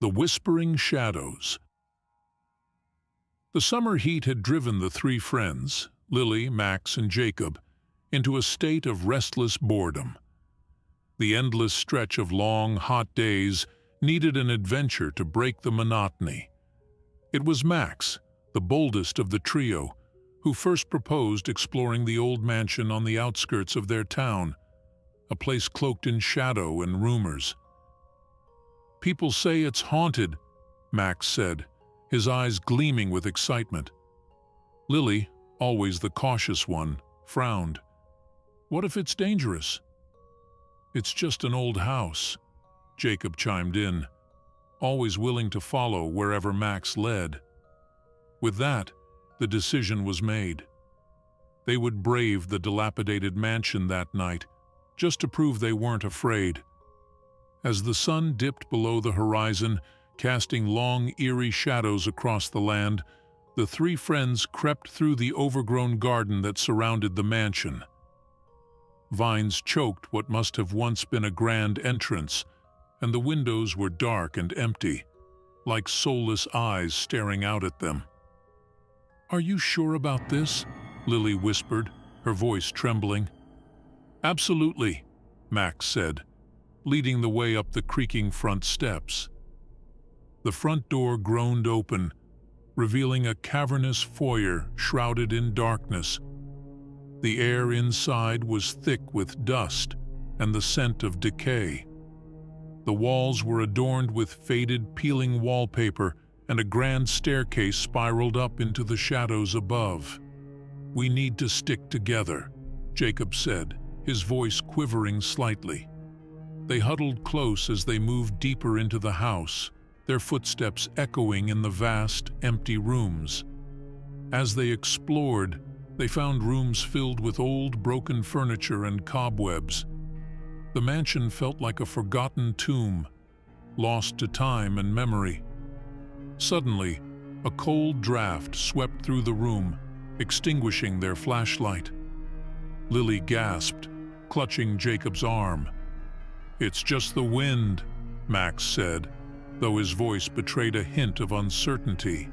The Whispering Shadows. The summer heat had driven the three friends, Lily, Max, and Jacob, into a state of restless boredom. The endless stretch of long, hot days needed an adventure to break the monotony. It was Max, the boldest of the trio, who first proposed exploring the old mansion on the outskirts of their town, a place cloaked in shadow and rumors. "People say it's haunted," Max said, his eyes gleaming with excitement. Lily, always the cautious one, frowned. "What if it's dangerous?" "It's just an old house," Jacob chimed in, always willing to follow wherever Max led. With that, the decision was made. They would brave the dilapidated mansion that night, just to prove they weren't afraid. As the sun dipped below the horizon, casting long, eerie shadows across the land, the three friends crept through the overgrown garden that surrounded the mansion. Vines choked what must have once been a grand entrance, and the windows were dark and empty, like soulless eyes staring out at them. "Are you sure about this?" Lily whispered, her voice trembling. "Absolutely," Max said, leading the way up the creaking front steps. The front door groaned open, revealing a cavernous foyer shrouded in darkness. The air inside was thick with dust and the scent of decay. The walls were adorned with faded, peeling wallpaper, and a grand staircase spiraled up into the shadows above. "We need to stick together," Jacob said, his voice quivering slightly. They huddled close as they moved deeper into the house, their footsteps echoing in the vast, empty rooms. As they explored, they found rooms filled with old, broken furniture and cobwebs. The mansion felt like a forgotten tomb, lost to time and memory. Suddenly, a cold draft swept through the room, extinguishing their flashlight. Lily gasped, clutching Jacob's arm. "It's just the wind," Max said, though his voice betrayed a hint of uncertainty.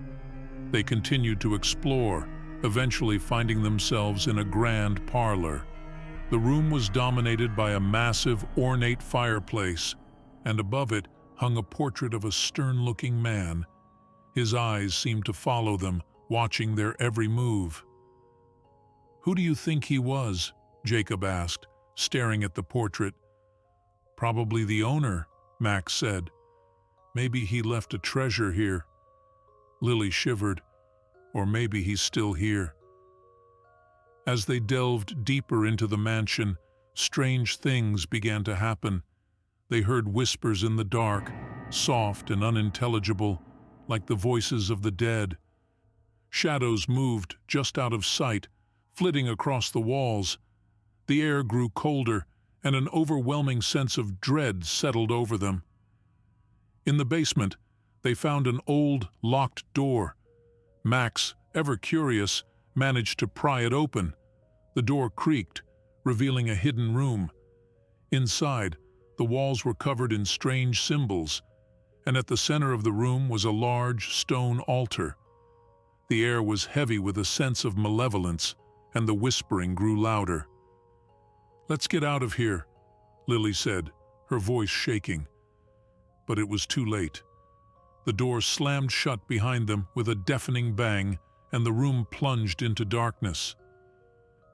They continued to explore, eventually finding themselves in a grand parlor. The room was dominated by a massive, ornate fireplace, and above it hung a portrait of a stern-looking man. His eyes seemed to follow them, watching their every move. "Who do you think he was?" Jacob asked, staring at the portrait. "Probably the owner," Max said. "Maybe he left a treasure here." Lily shivered. "Or maybe he's still here." As they delved deeper into the mansion, strange things began to happen. They heard whispers in the dark, soft and unintelligible, like the voices of the dead. Shadows moved just out of sight, flitting across the walls. The air grew colder, and an overwhelming sense of dread settled over them. In the basement, they found an old, locked door. Max, ever curious, managed to pry it open. The door creaked, revealing a hidden room. Inside, the walls were covered in strange symbols, and at the center of the room was a large stone altar. The air was heavy with a sense of malevolence, and the whispering grew louder. "Let's get out of here," Lily said, her voice shaking. But it was too late. The door slammed shut behind them with a deafening bang, and the room plunged into darkness.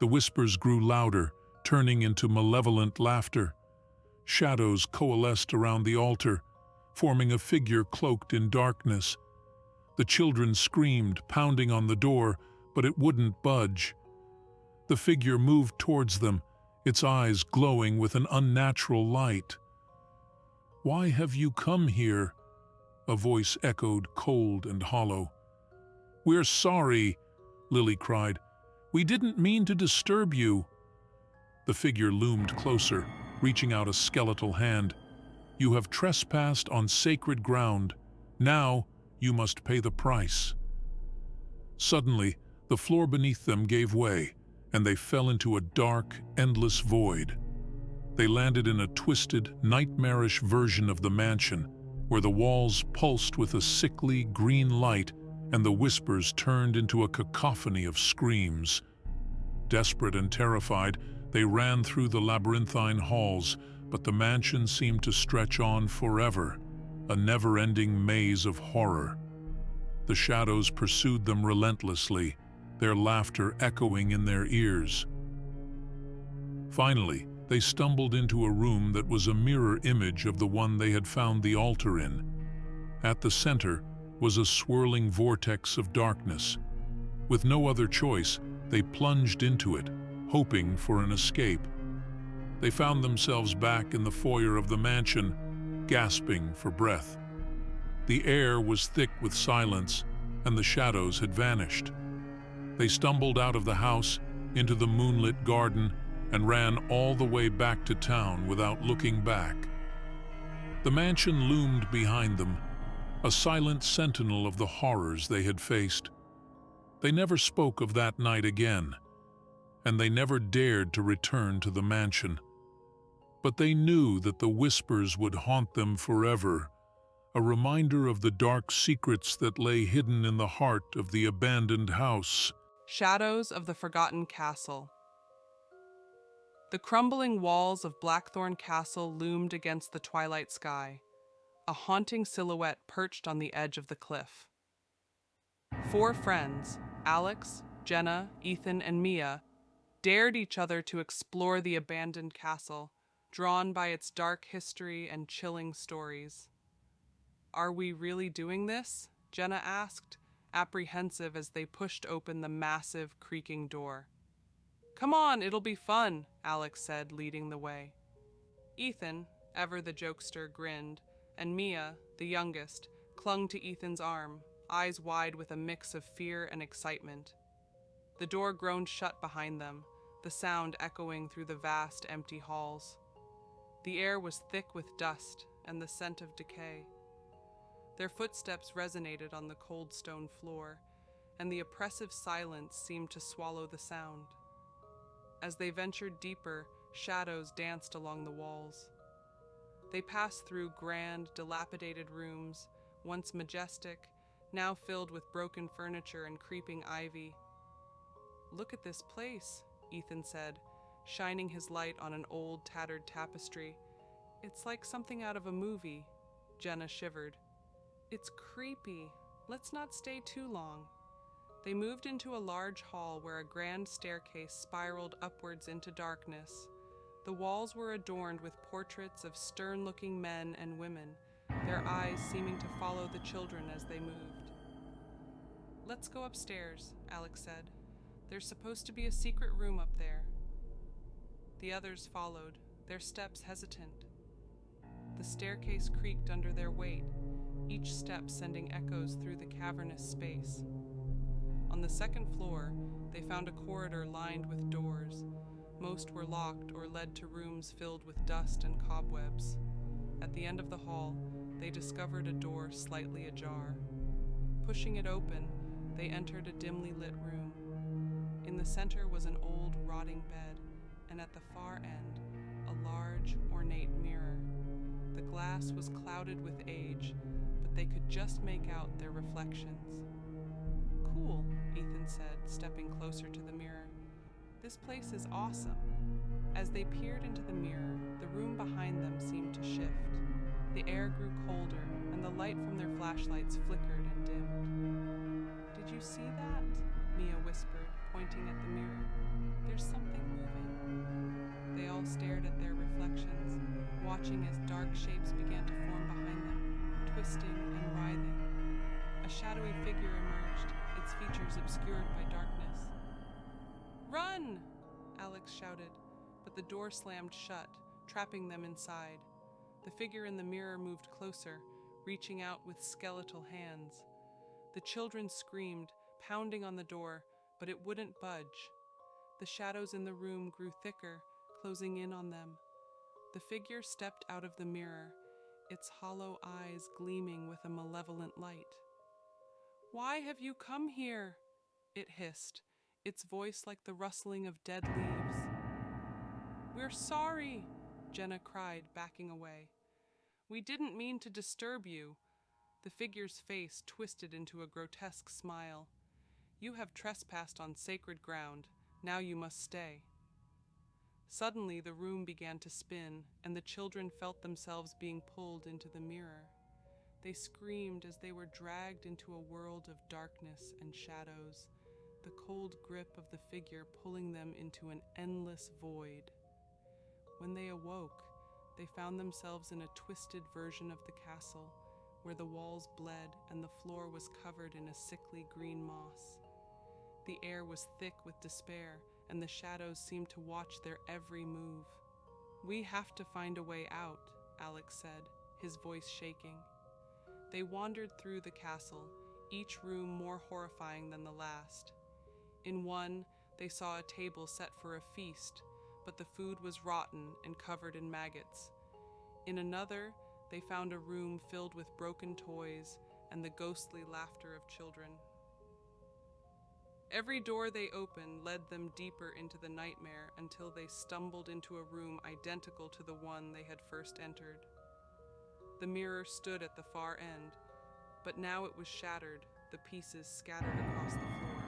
The whispers grew louder, turning into malevolent laughter. Shadows coalesced around the altar, forming a figure cloaked in darkness. The children screamed, pounding on the door, but it wouldn't budge. The figure moved towards them, its eyes glowing with an unnatural light. "Why have you come here?" a voice echoed, cold and hollow. "We're sorry," Lily cried. "We didn't mean to disturb you." The figure loomed closer, reaching out a skeletal hand. "You have trespassed on sacred ground. Now you must pay the price." Suddenly, the floor beneath them gave way, and they fell into a dark, endless void. They landed in a twisted, nightmarish version of the mansion, where the walls pulsed with a sickly green light and the whispers turned into a cacophony of screams. Desperate and terrified, they ran through the labyrinthine halls, but the mansion seemed to stretch on forever, a never-ending maze of horror. The shadows pursued them relentlessly, their laughter echoing in their ears. Finally, they stumbled into a room that was a mirror image of the one they had found the altar in. At the center was a swirling vortex of darkness. With no other choice, they plunged into it, hoping for an escape. They found themselves back in the foyer of the mansion, gasping for breath. The air was thick with silence, and the shadows had vanished. They stumbled out of the house, into the moonlit garden, and ran all the way back to town without looking back. The mansion loomed behind them, a silent sentinel of the horrors they had faced. They never spoke of that night again, and they never dared to return to the mansion. But they knew that the whispers would haunt them forever, a reminder of the dark secrets that lay hidden in the heart of the abandoned house. Shadows of the Forgotten Castle. The crumbling walls of Blackthorn Castle loomed against the twilight sky, a haunting silhouette perched on the edge of the cliff. Four friends, Alex, Jenna, Ethan, and Mia, dared each other to explore the abandoned castle, drawn by its dark history and chilling stories. "Are we really doing this?" Jenna asked, apprehensive as they pushed open the massive, creaking door. "Come on, it'll be fun," Alex said, leading the way. Ethan, ever the jokester, grinned, and Mia, the youngest, clung to Ethan's arm, eyes wide with a mix of fear and excitement. The door groaned shut behind them, the sound echoing through the vast, empty halls. The air was thick with dust and the scent of decay. Their footsteps resonated on the cold stone floor, and the oppressive silence seemed to swallow the sound. As they ventured deeper, shadows danced along the walls. They passed through grand, dilapidated rooms, once majestic, now filled with broken furniture and creeping ivy. "Look at this place," Ethan said, shining his light on an old, tattered tapestry. "It's like something out of a movie." Jenna shivered. "It's creepy. Let's not stay too long." They moved into a large hall where a grand staircase spiraled upwards into darkness. The walls were adorned with portraits of stern-looking men and women, their eyes seeming to follow the children as they moved. "Let's go upstairs," Alex said. "There's supposed to be a secret room up there." The others followed, their steps hesitant. The staircase creaked under their weight, each step sending echoes through the cavernous space. On the second floor, they found a corridor lined with doors. Most were locked or led to rooms filled with dust and cobwebs. At the end of the hall, they discovered a door slightly ajar. Pushing it open, they entered a dimly lit room. In the center was an old, rotting bed, and at the far end, a large, ornate mirror. The glass was clouded with age, but they could just make out their reflections. "Cool," Ethan said, stepping closer to the mirror. "This place is awesome." As they peered into the mirror, the room behind them seemed to shift. The air grew colder, and the light from their flashlights flickered and dimmed. "Did you see that?" Mia whispered, pointing at the mirror. "There's something moving." They all stared at their reflections, watching as dark shapes began to form behind them, twisting and writhing. A shadowy figure emerged, its features obscured by darkness. "Run!" Alex shouted, but the door slammed shut, trapping them inside. The figure in the mirror moved closer, reaching out with skeletal hands. The children screamed, pounding on the door, but it wouldn't budge. The shadows in the room grew thicker, closing in on them. The figure stepped out of the mirror, its hollow eyes gleaming with a malevolent light. "Why have you come here?" it hissed, its voice like the rustling of dead leaves. "We're sorry," Jenna cried, backing away. "We didn't mean to disturb you." The figure's face twisted into a grotesque smile. "You have trespassed on sacred ground. Now you must stay." Suddenly the room began to spin, and the children felt themselves being pulled into the mirror. They screamed as they were dragged into a world of darkness and shadows, the cold grip of the figure pulling them into an endless void. When they awoke, they found themselves in a twisted version of the castle, where the walls bled and the floor was covered in a sickly green moss. The air was thick with despair, and the shadows seemed to watch their every move. "We have to find a way out," Alex said, his voice shaking. They wandered through the castle, each room more horrifying than the last. In one, they saw a table set for a feast, but the food was rotten and covered in maggots. In another, they found a room filled with broken toys and the ghostly laughter of children. Every door they opened led them deeper into the nightmare until they stumbled into a room identical to the one they had first entered. The mirror stood at the far end, but now it was shattered, the pieces scattered across the floor.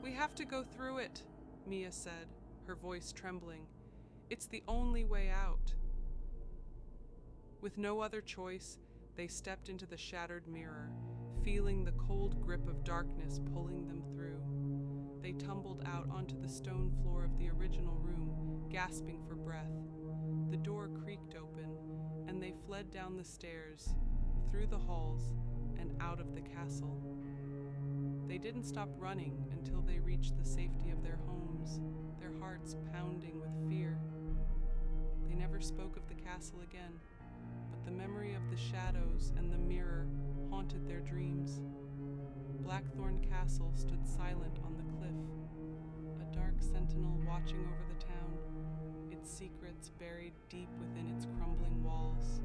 "We have to go through it," Mia said, her voice trembling. "It's the only way out." With no other choice, they stepped into the shattered mirror, feeling the cold grip of darkness pulling them through. They tumbled out onto the stone floor of the original room, gasping for breath. The door creaked open, and they fled down the stairs, through the halls, and out of the castle. They didn't stop running until they reached the safety of their homes, their hearts pounding with fear. They never spoke of the castle again, but the memory of the shadows and the mirror haunted their dreams. Blackthorn Castle stood silent on the cliff, a dark sentinel watching over the town, its secrets buried deep within its crumbling walls.